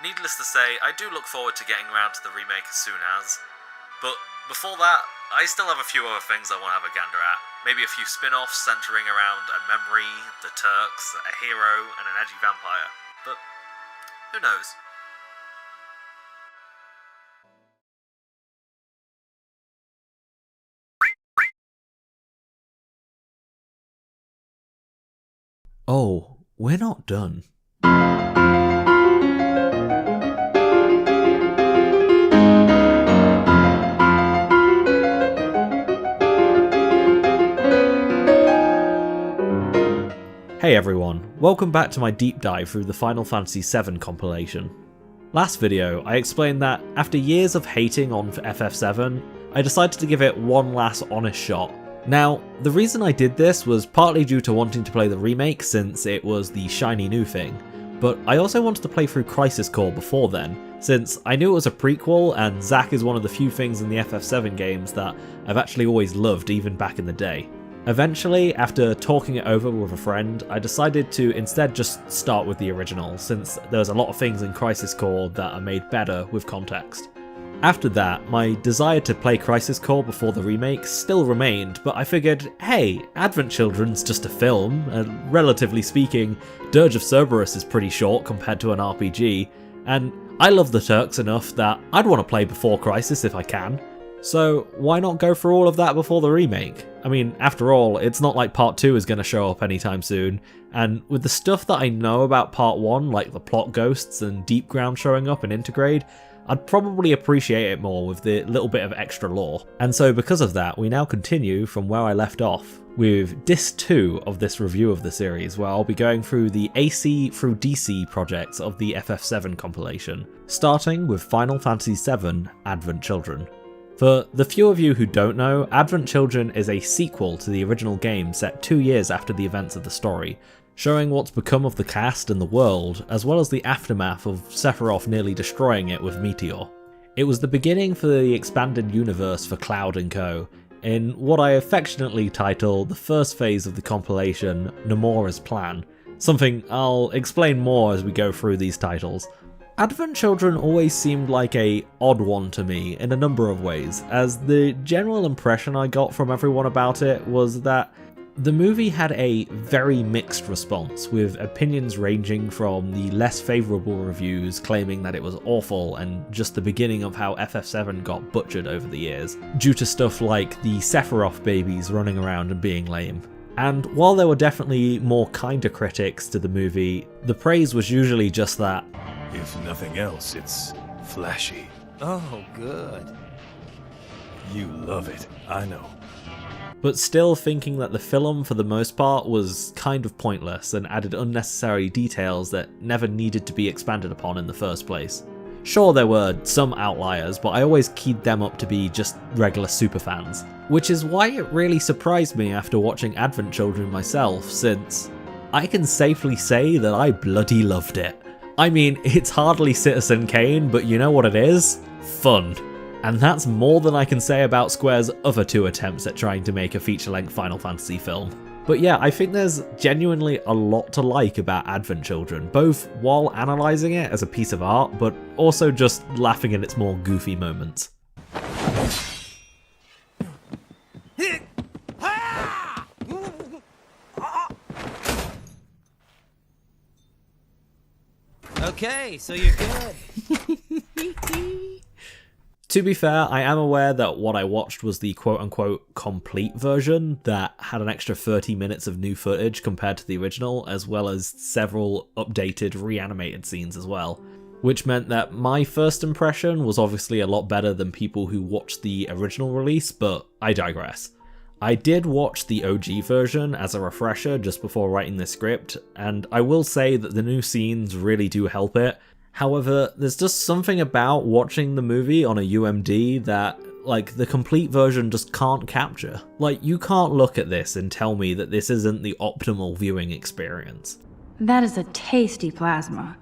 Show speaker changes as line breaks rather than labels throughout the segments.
needless to say, I do look forward to getting around to the remake as soon as. But before that, I still have a few other things I want to have a gander at. Maybe a few spin-offs centering around a memory, the Turks, a hero, and an edgy vampire. But who knows?
Oh, we're not done. Hey everyone, welcome back to my deep dive through the Final Fantasy VII compilation. Last video, I explained that after years of hating on FF7, I decided to give it one last honest shot. Now, the reason I did this was partly due to wanting to play the remake since it was the shiny new thing, but I also wanted to play through Crisis Core before then, since I knew it was a prequel and Zack is one of the few things in the FF7 games that I've actually always loved even back in the day. Eventually, after talking it over with a friend, I decided to instead just start with the original, since there's a lot of things in Crisis Core that are made better with context. After that, my desire to play Crisis Core before the remake still remained, but I figured, hey, Advent Children's just a film, and relatively speaking, Dirge of Cerberus is pretty short compared to an RPG, and I love the Turks enough that I'd want to play before Crisis if I can. So why not go for all of that before the remake? I mean, after all, it's not like Part 2 is going to show up anytime soon, and with the stuff that I know about Part 1, like the plot ghosts and Deep Ground showing up in Intergrade, I'd probably appreciate it more with the little bit of extra lore. And so because of that, we now continue from where I left off, with Disc 2 of this review of the series, where I'll be going through the AC through DC projects of the FF7 compilation, starting with Final Fantasy VII Advent Children. For the few of you who don't know, Advent Children is a sequel to the original game set 2 years after the events of the story, showing what's become of the cast and the world, as well as the aftermath of Sephiroth nearly destroying it with Meteor. It was the beginning for the expanded universe for Cloud & Co., in what I affectionately title the first phase of the compilation, Nomura's Plan, something I'll explain more as we go through these titles. Advent Children always seemed like a odd one to me in a number of ways, as the general impression I got from everyone about it was that the movie had a very mixed response, with opinions ranging from the less favourable reviews claiming that it was awful and just the beginning of how FF7 got butchered over the years, due to stuff like the Sephiroth babies running around and being lame. And while there were definitely more kinder critics to the movie, the praise was usually just that,
if nothing else, it's flashy.
Oh, good.
You love it, I know.
But still thinking that the film for the most part was kind of pointless and added unnecessary details that never needed to be expanded upon in the first place. Sure, there were some outliers, but I always keyed them up to be just regular superfans. Which is why it really surprised me after watching Advent Children myself, since I can safely say that I bloody loved it. I mean, it's hardly Citizen Kane, but you know what it is? Fun. And that's more than I can say about Square's other two attempts at trying to make a feature-length Final Fantasy film. But yeah, I think there's genuinely a lot to like about Advent Children, both while analysing it as a piece of art, but also just laughing at its more goofy moments.
Okay, so you're good.
To be fair, I am aware that what I watched was the quote-unquote complete version that had an extra 30 minutes of new footage compared to the original, as well as several updated reanimated scenes as well. Which meant that my first impression was obviously a lot better than people who watched the original release, but I digress. I did watch the OG version as a refresher just before writing this script, and I will say that the new scenes really do help it. However, there's just something about watching the movie on a UMD that, like, the complete version just can't capture. Like, you can't look at this and tell me that this isn't the optimal viewing experience.
That is a tasty plasma.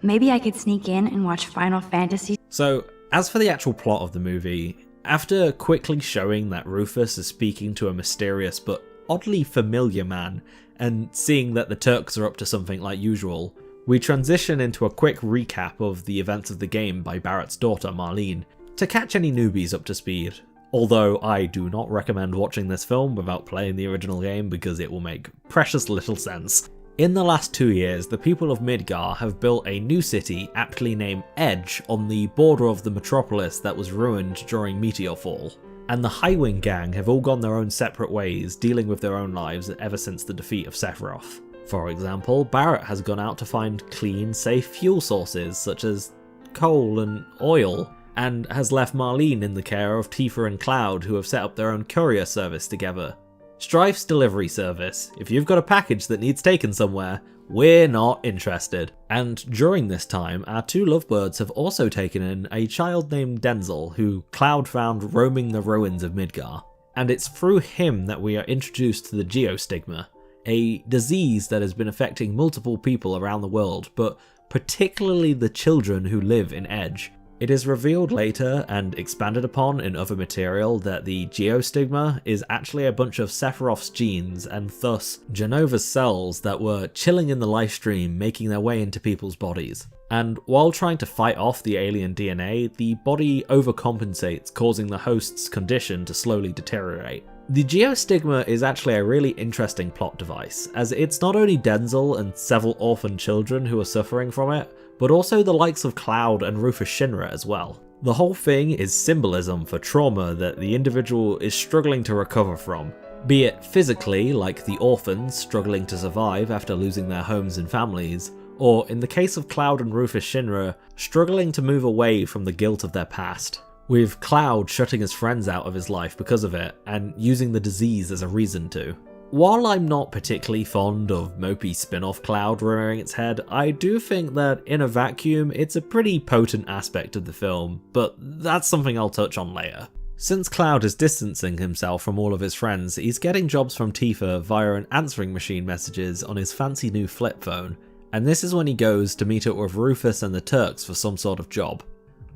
Maybe I could sneak in and watch Final Fantasy.
So, as for the actual plot of the movie, after quickly showing that Rufus is speaking to a mysterious but oddly familiar man, and seeing that the Turks are up to something like usual, we transition into a quick recap of the events of the game by Barrett's daughter Marlene, to catch any newbies up to speed. Although I do not recommend watching this film without playing the original game because it will make precious little sense. In the last 2 years, the people of Midgar have built a new city aptly named Edge on the border of the metropolis that was ruined during Meteorfall. And the Highwing gang have all gone their own separate ways, dealing with their own lives ever since the defeat of Sephiroth. For example, Barrett has gone out to find clean, safe fuel sources such as coal and oil, and has left Marlene in the care of Tifa and Cloud, who have set up their own courier service together. Strife's delivery service. If you've got a package that needs taken somewhere, we're not interested. And during this time, our two lovebirds have also taken in a child named Denzel, who Cloud found roaming the ruins of Midgar. And it's through him that we are introduced to the geostigma, a disease that has been affecting multiple people around the world, but particularly the children who live in Edge. It is revealed later and expanded upon in other material that the geostigma is actually a bunch of Sephiroth's genes and thus Jenova's cells that were chilling in the lifestream, making their way into people's bodies. And while trying to fight off the alien DNA, the body overcompensates, causing the host's condition to slowly deteriorate. The geostigma is actually a really interesting plot device, as it's not only Denzel and several orphan children who are suffering from it, but also the likes of Cloud and Rufus Shinra as well. The whole thing is symbolism for trauma that the individual is struggling to recover from, be it physically, like the orphans struggling to survive after losing their homes and families, or in the case of Cloud and Rufus Shinra, struggling to move away from the guilt of their past, with Cloud shutting his friends out of his life because of it, and using the disease as a reason to. While I'm not particularly fond of mopey spin-off Cloud rearing its head, I do think that in a vacuum it's a pretty potent aspect of the film, but that's something I'll touch on later. Since Cloud is distancing himself from all of his friends, he's getting jobs from Tifa via an answering machine messages on his fancy new flip phone, and this is when he goes to meet up with Rufus and the Turks for some sort of job.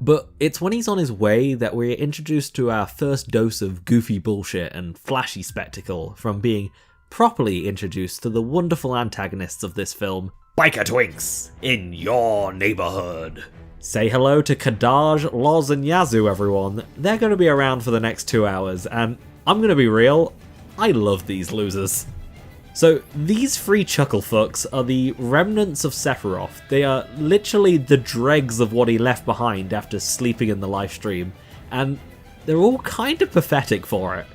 But it's when he's on his way that we're introduced to our first dose of goofy bullshit and flashy spectacle from being properly introduced to the wonderful antagonists of this film, Biker Twinks, in your neighborhood. Say hello to Kadaj, Loz and Yazoo, everyone. They're going to be around for the next 2 hours, and I'm going to be real, I love these losers. So these three chucklefucks are the remnants of Sephiroth. They are literally the dregs of what he left behind after sleeping in the livestream, and they're all kind of pathetic for it.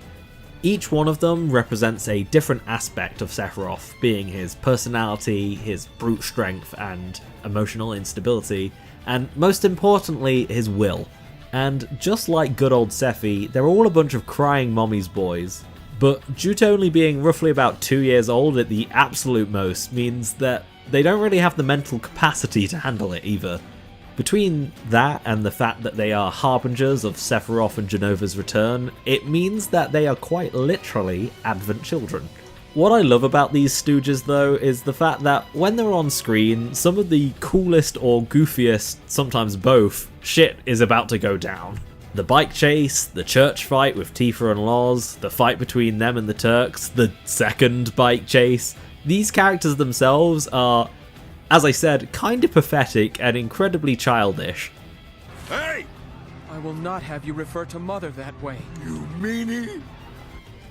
Each one of them represents a different aspect of Sephiroth, being his personality, his brute strength and emotional instability, and most importantly, his will. And just like good old Sephi, they're all a bunch of crying mommy's boys. But due to only being roughly about 2 years old at the absolute most means that they don't really have the mental capacity to handle it either. Between that and the fact that they are harbingers of Sephiroth and Jenova's return, it means that they are quite literally Advent children. What I love about these stooges though is the fact that when they're on screen, some of the coolest or goofiest, sometimes both, shit is about to go down. The bike chase, the church fight with Tifa and Loz, the fight between them and the Turks, the second bike chase. These characters themselves are, as I said, kind of pathetic and incredibly childish.
Hey!
I will not have you refer to Mother that way.
You meanie!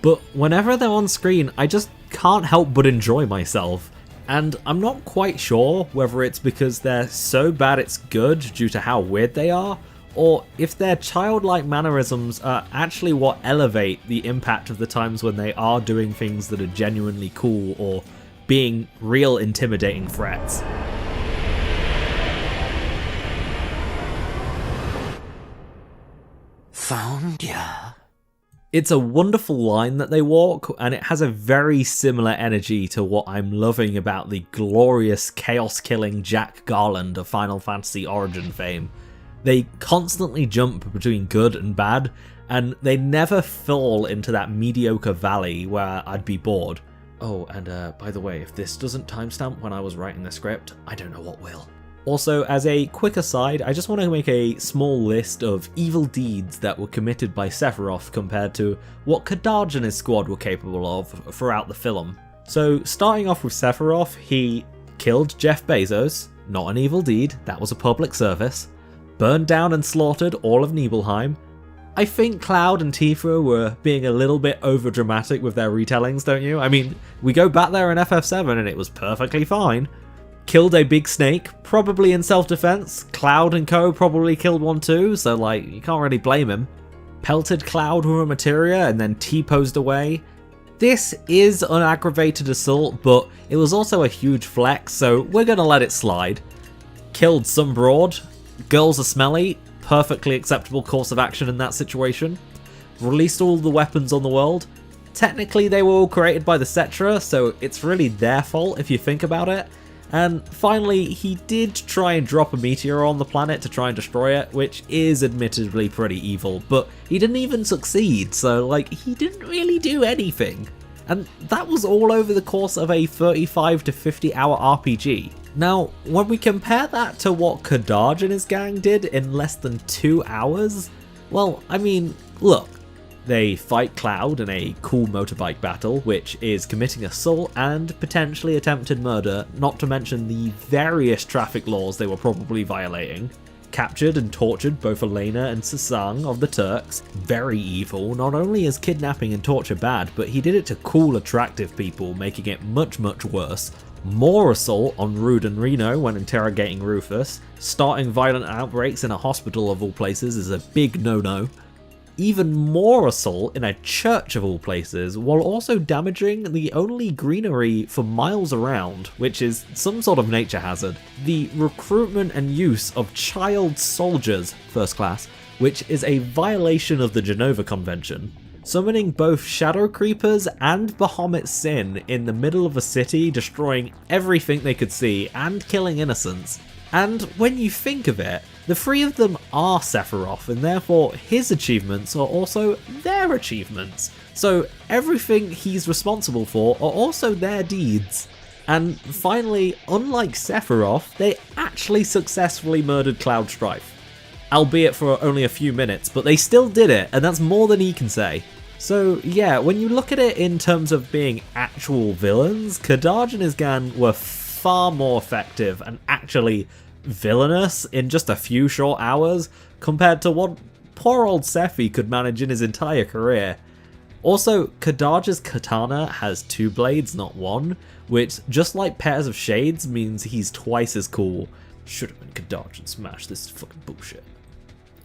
But whenever they're on screen, I just can't help but enjoy myself. And I'm not quite sure whether it's because they're so bad it's good due to how weird they are, or if their childlike mannerisms are actually what elevate the impact of the times when they are doing things that are genuinely cool or being real intimidating threats.
Found ya.
It's a wonderful line that they walk, and it has a very similar energy to what I'm loving about the glorious chaos-killing Jack Garland of Final Fantasy Origin fame. They constantly jump between good and bad, and they never fall into that mediocre valley where I'd be bored. Oh, and by the way, if this doesn't timestamp when I was writing the script, I don't know what will. Also, as a quick aside, I just want to make a small list of evil deeds that were committed by Sephiroth compared to what Kadaj and his squad were capable of throughout the film. So, starting off with Sephiroth, he killed Jeff Bezos, not an evil deed, that was a public service, burned down and slaughtered all of Nibelheim. I think Cloud and Tifa were being a little bit overdramatic with their retellings, don't you? I mean, we go back there in FF7 and it was perfectly fine. Killed a big snake, probably in self-defense. Cloud and co probably killed one too, so like, you can't really blame him. Pelted Cloud with a materia and then T-posed away. This is an aggravated assault, but it was also a huge flex, so we're gonna let it slide. Killed some broad. Girls are smelly. Perfectly acceptable course of action in that situation. Released all the weapons on the world. Technically they were all created by the Cetra, so it's really their fault if you think about it. And finally, he did try and drop a meteor on the planet to try and destroy it, which is admittedly pretty evil, but he didn't even succeed, so like, he didn't really do anything. And that was all over the course of a 35 to 50 hour RPG. Now, when we compare that to what Kadaj and his gang did in less than 2 hours, well, I mean, look. They fight Cloud in a cool motorbike battle, which is committing assault and potentially attempted murder, not to mention the various traffic laws they were probably violating. Captured and tortured both Elena and Sasang of the Turks. Very evil, not only is kidnapping and torture bad, but he did it to cool attractive people, making it much worse. More assault on Rude and Reno when interrogating Rufus. Starting violent outbreaks in a hospital of all places is a big no-no. Even more assault in a church of all places, while also damaging the only greenery for miles around, which is some sort of nature hazard. The recruitment and use of child soldiers, first class, which is a violation of the Genova Convention. Summoning both Shadow Creepers and Bahamut Sin in the middle of a city, destroying everything they could see and killing innocents. And when you think of it, the three of them are Sephiroth, and therefore his achievements are also their achievements. So everything he's responsible for are also their deeds. And finally, unlike Sephiroth, they actually successfully murdered Cloud Strife. Albeit for only a few minutes, but they still did it, and that's more than he can say. So yeah, when you look at it in terms of being actual villains, Kadaj and his gang were far more effective and actually villainous in just a few short hours compared to what poor old Sephi could manage in his entire career. Also, Kadaj's katana has 2 blades, not 1, which, just like pairs of shades, means he's twice as cool. Should have been Kadaj and Smash, this is fucking bullshit.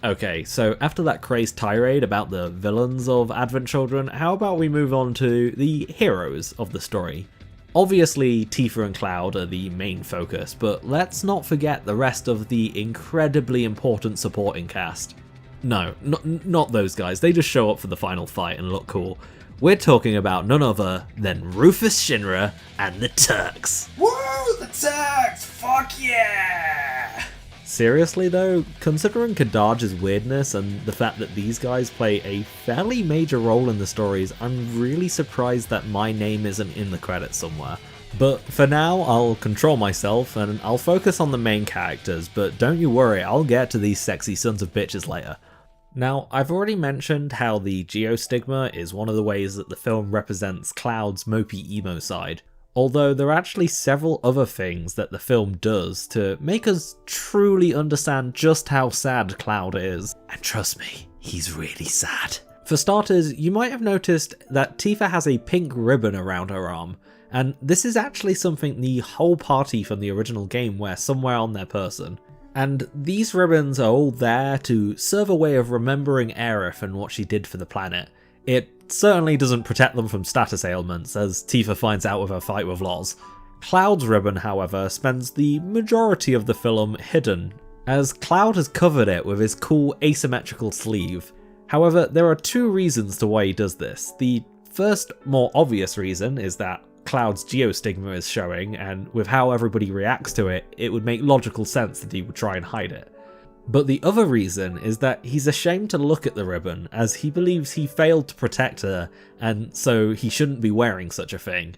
Okay, so after that crazed tirade about the villains of Advent Children, how about we move on to the heroes of the story? Obviously, Tifa and Cloud are the main focus, but let's not forget the rest of the incredibly important supporting cast. No, not those guys, they just show up for the final fight and look cool. We're talking about none other than Rufus Shinra and the Turks.
Woo! The Turks! Fuck yeah!
Seriously though, considering Kadaj's weirdness and the fact that these guys play a fairly major role in the stories, I'm really surprised that my name isn't in the credits somewhere. But for now, I'll control myself and I'll focus on the main characters, but don't you worry, I'll get to these sexy sons of bitches later. Now, I've already mentioned how the geostigma is one of the ways that the film represents Cloud's mopey emo side. Although there are actually several other things that the film does to make us truly understand just how sad Cloud is. And trust me, he's really sad. For starters, you might have noticed that Tifa has a pink ribbon around her arm, and this is actually something the whole party from the original game wear somewhere on their person. And these ribbons are all there to serve a way of remembering Aerith and what she did for the planet. It certainly doesn't protect them from status ailments, as Tifa finds out with her fight with Loz. Cloud's ribbon, however, spends the majority of the film hidden, as Cloud has covered it with his cool asymmetrical sleeve. However, there are 2 reasons to why he does this. The first, more obvious reason is that Cloud's geostigma is showing, and with how everybody reacts to it, it would make logical sense that he would try and hide it. But the other reason is that he's ashamed to look at the ribbon, as he believes he failed to protect her, and so he shouldn't be wearing such a thing.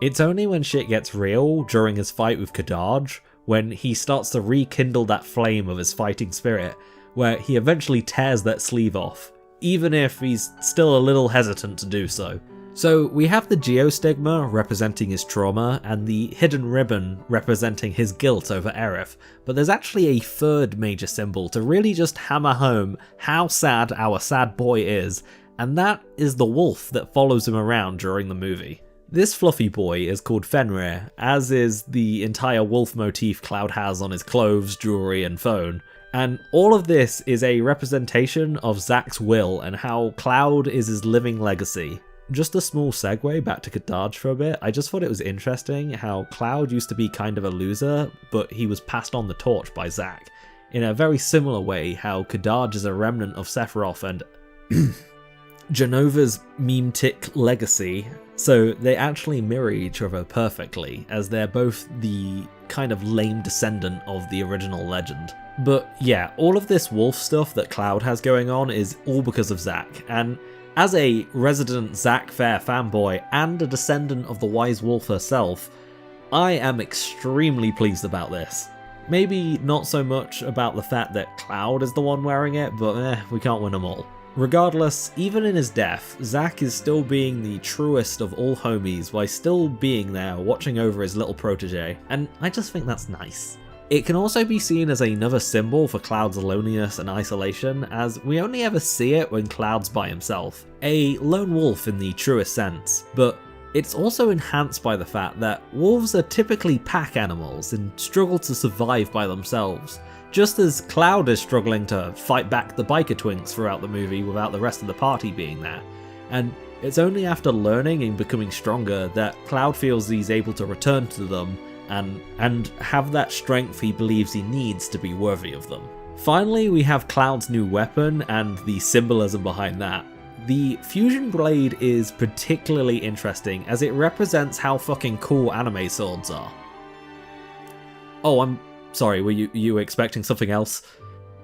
It's only when shit gets real, during his fight with Kadaj, when he starts to rekindle that flame of his fighting spirit, where he eventually tears that sleeve off, even if he's still a little hesitant to do so. So we have the geostigma representing his trauma and the hidden ribbon representing his guilt over Aerith, but there's actually a third major symbol to really just hammer home how sad our sad boy is, and that is the wolf that follows him around during the movie. This fluffy boy is called Fenrir, as is the entire wolf motif Cloud has on his clothes, jewelry and phone. And all of this is a representation of Zack's will and how Cloud is his living legacy. Just a small segue back to Kadaj for a bit, I just thought it was interesting how Cloud used to be kind of a loser, but he was passed on the torch by Zack. In a very similar way how Kadaj is a remnant of Sephiroth and Jenova's meme-tic legacy, so they actually mirror each other perfectly, as they're both the kind of lame descendant of the original legend. But yeah, all of this wolf stuff that Cloud has going on is all because of Zack, and as a resident Zack Fair fanboy and a descendant of the Wise Wolf herself, I am extremely pleased about this. Maybe not so much about the fact that Cloud is the one wearing it, but we can't win them all. Regardless, even in his death, Zack is still being the truest of all homies while still being there watching over his little protege, and I just think that's nice. It can also be seen as another symbol for Cloud's loneliness and isolation, as we only ever see it when Cloud's by himself. A lone wolf in the truest sense, but it's also enhanced by the fact that wolves are typically pack animals and struggle to survive by themselves, just as Cloud is struggling to fight back the biker twinks throughout the movie without the rest of the party being there. And it's only after learning and becoming stronger that Cloud feels he's able to return to them and have that strength he believes he needs to be worthy of them. Finally, we have Cloud's new weapon and the symbolism behind that. The fusion blade is particularly interesting as it represents how fucking cool anime swords are. Oh, I'm sorry, were you expecting something else?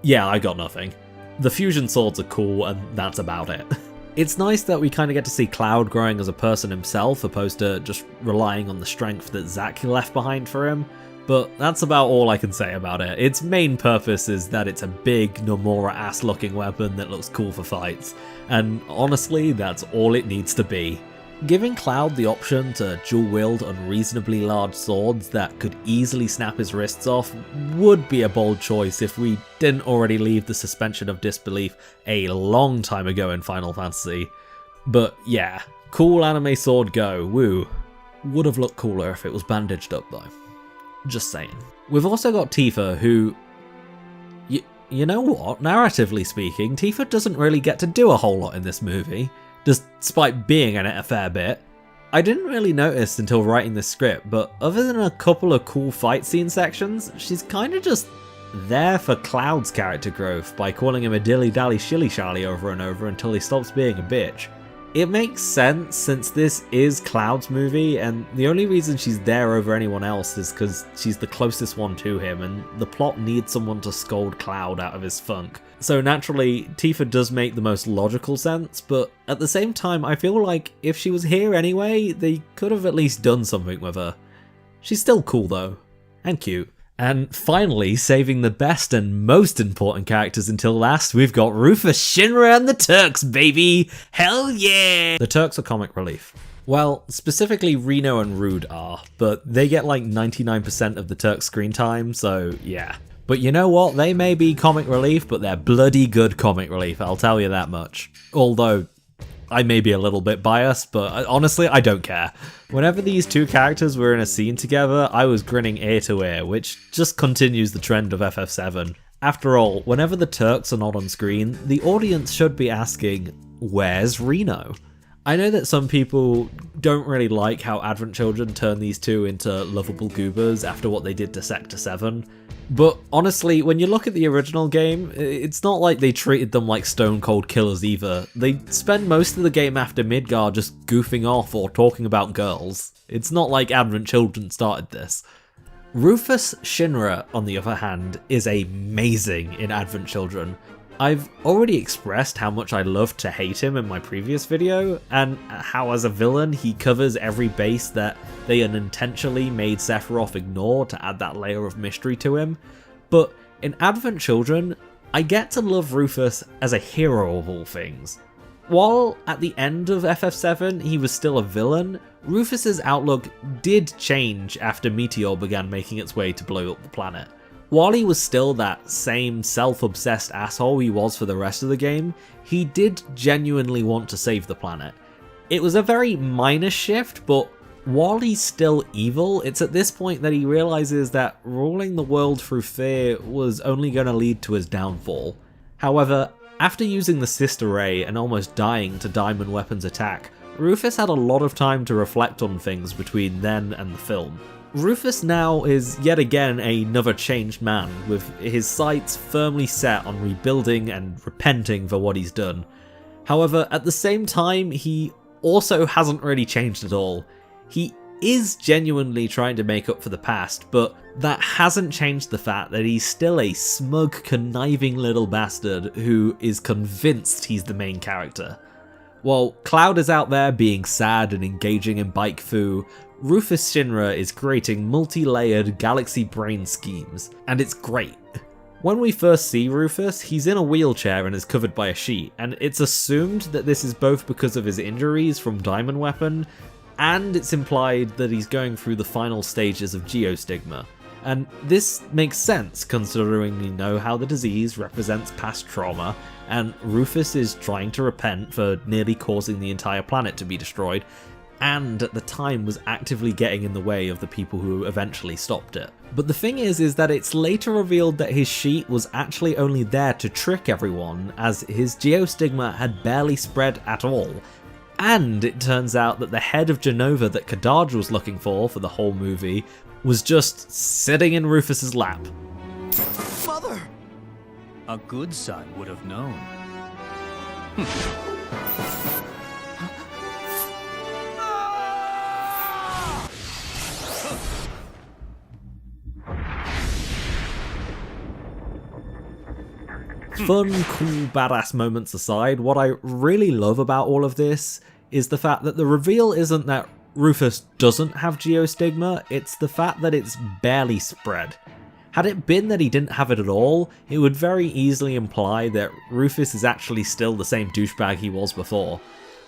Yeah, I got nothing. The fusion swords are cool and that's about it. It's nice that we kind of get to see Cloud growing as a person himself, opposed to just relying on the strength that Zack left behind for him, but that's about all I can say about it. Its main purpose is that it's a big Nomura-ass looking weapon that looks cool for fights, and honestly, that's all it needs to be. Giving Cloud the option to dual-wield unreasonably large swords that could easily snap his wrists off would be a bold choice if we didn't already leave the suspension of disbelief a long time ago in Final Fantasy. But yeah, cool anime sword go, woo. Would have looked cooler if it was bandaged up though. Just saying. We've also got Tifa, who... You know what? Narratively speaking, Tifa doesn't really get to do a whole lot in this movie, despite being in it a fair bit. I didn't really notice until writing this script, but other than a couple of cool fight scene sections, she's kinda just there for Cloud's character growth by calling him a dilly-dally shilly-shally over and over until he stops being a bitch. It makes sense since this is Cloud's movie, and the only reason she's there over anyone else is because she's the closest one to him, and the plot needs someone to scold Cloud out of his funk. So naturally, Tifa does make the most logical sense, but at the same time, I feel like if she was here anyway, they could have at least done something with her. She's still cool though, and cute. And finally, saving the best and most important characters until last, we've got Rufus Shinra and the Turks, baby! Hell yeah! The Turks are comic relief. Well, specifically Reno and Rude are, but they get like 99% of the Turks' screen time, so yeah. But you know what? They may be comic relief, but they're bloody good comic relief, I'll tell you that much. Although, I may be a little bit biased, but honestly, I don't care. Whenever these two characters were in a scene together, I was grinning ear to ear, which just continues the trend of FF7. After all, whenever the Turks are not on screen, the audience should be asking, where's Reno? I know that some people don't really like how Advent Children turn these two into lovable goobers after what they did to Sector 7, but honestly, when you look at the original game, it's not like they treated them like stone cold killers either. They spend most of the game after Midgar just goofing off or talking about girls. It's not like Advent Children started this. Rufus Shinra, on the other hand, is amazing in Advent Children. I've already expressed how much I love to hate him in my previous video, and how as a villain he covers every base that they unintentionally made Sephiroth ignore to add that layer of mystery to him. But in Advent Children, I get to love Rufus as a hero of all things. while at the end of FF7 he was still a villain, Rufus's outlook did change after Meteor began making its way to blow up the planet. While he was still that same self-obsessed asshole he was for the rest of the game, he did genuinely want to save the planet. It was a very minor shift, but while he's still evil, it's at this point that he realizes that ruling the world through fear was only going to lead to his downfall. However, after using the Sister Ray and almost dying to Diamond Weapon's attack, Rufus had a lot of time to reflect on things between then and the film. Rufus now is yet again another changed man, with his sights firmly set on rebuilding and repenting for what he's done. However, at the same time, he also hasn't really changed at all. He is genuinely trying to make up for the past, but that hasn't changed the fact that he's still a smug, conniving little bastard who is convinced he's the main character. While Cloud is out there being sad and engaging in bike foo, Rufus Shinra is creating multi-layered galaxy brain schemes, and it's great. When we first see Rufus, he's in a wheelchair and is covered by a sheet, and it's assumed that this is both because of his injuries from Diamond Weapon, and it's implied that he's going through the final stages of geostigma. And this makes sense considering we know how the disease represents past trauma, and Rufus is trying to repent for nearly causing the entire planet to be destroyed, and at the time was actively getting in the way of the people who eventually stopped it. But the thing is that it's later revealed that his sheet was actually only there to trick everyone, as his geostigma had barely spread at all. And it turns out that the head of Genova that Kadaj was looking for the whole movie was just sitting in Rufus's lap.
Mother! A good son would have known.
Fun, cool, badass moments aside, what I really love about all of this is the fact that the reveal isn't that Rufus doesn't have geostigma, it's the fact that it's barely spread. Had it been that he didn't have it at all, it would very easily imply that Rufus is actually still the same douchebag he was before.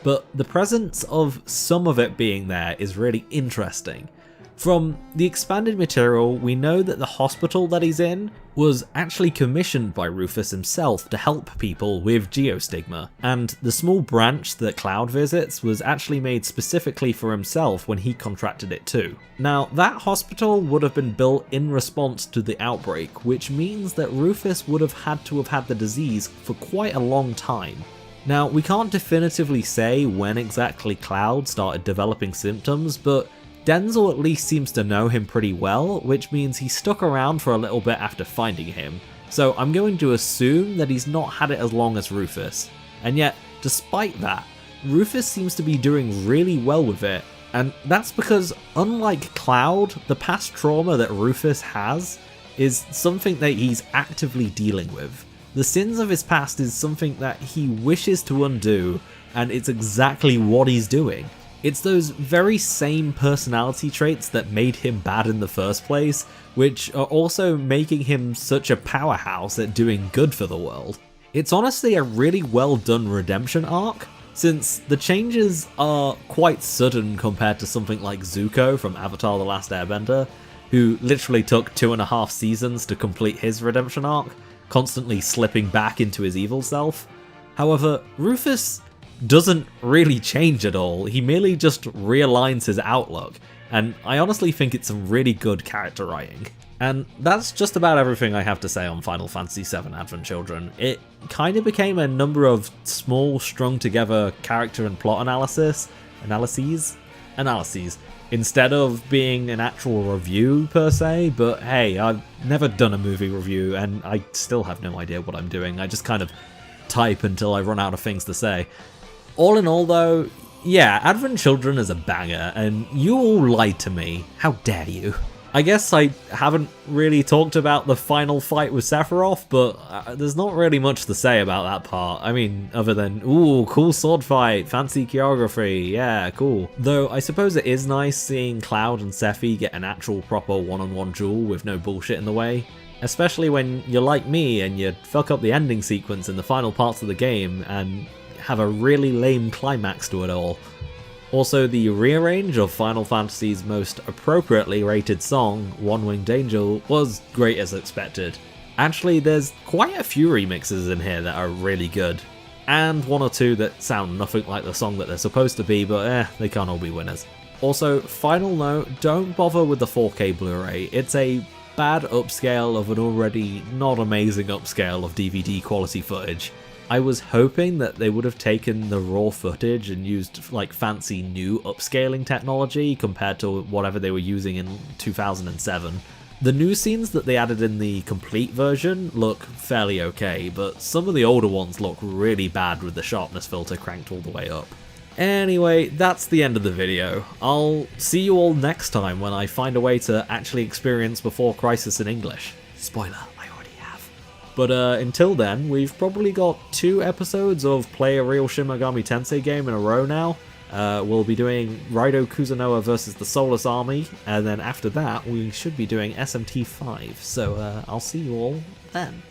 But the presence of some of it being there is really interesting. From the expanded material, we know that the hospital that he's in was actually commissioned by Rufus himself to help people with geostigma, and the small branch that Cloud visits was actually made specifically for himself when he contracted it too. Now, that hospital would have been built in response to the outbreak, which means that Rufus would have had the disease for quite a long time. Now, we can't definitively say when exactly Cloud started developing symptoms, but Denzel at least seems to know him pretty well, which means he stuck around for a little bit after finding him, so I'm going to assume that he's not had it as long as Rufus. And yet, despite that, Rufus seems to be doing really well with it, and that's because unlike Cloud, the past trauma that Rufus has is something that he's actively dealing with. The sins of his past is something that he wishes to undo, and it's exactly what he's doing. It's those very same personality traits that made him bad in the first place, which are also making him such a powerhouse at doing good for the world. It's honestly a really well done redemption arc, since the changes are quite sudden compared to something like Zuko from Avatar The Last Airbender, who literally took 2.5 seasons to complete his redemption arc, constantly slipping back into his evil self. However, Rufus doesn't really change at all, he merely just realigns his outlook, and I honestly think it's some really good character writing. And that's just about everything I have to say on Final Fantasy VII Advent Children. It kind of became a number of small, strung together character and plot analyses, instead of being an actual review per se, but hey, I've never done a movie review and I still have no idea what I'm doing. I just kind of type until I run out of things to say. All in all though, yeah, Advent Children is a banger, and you all lied to me. How dare you? I guess I haven't really talked about the final fight with Sephiroth, but there's not really much to say about that part. I mean, other than, ooh, cool sword fight, fancy choreography, yeah, cool. Though I suppose it is nice seeing Cloud and Sephi get an actual proper one-on-one duel with no bullshit in the way. Especially when you're like me and you fuck up the ending sequence in the final parts of the game and have a really lame climax to it all. Also, the rearrange of Final Fantasy's most appropriately rated song, One Winged Angel, was great as expected. Actually, there's quite a few remixes in here that are really good, and one or two that sound nothing like the song that they're supposed to be, but they can't all be winners. Also, final note, don't bother with the 4K Blu-ray, it's a bad upscale of an already not amazing upscale of DVD quality footage. I was hoping that they would have taken the raw footage and used like fancy new upscaling technology compared to whatever they were using in 2007. The new scenes that they added in the complete version look fairly okay, but some of the older ones look really bad with the sharpness filter cranked all the way up. Anyway, that's the end of the video. I'll see you all next time when I find a way to actually experience Before Crisis in English. Spoiler, I already have. But until then, we've probably got 2 episodes of Play a Real Shin Megami Tensei game in a row now. We'll be doing Raido Kuzunoa versus the Soulless Army, and then after that we should be doing SMT5, so I'll see you all then.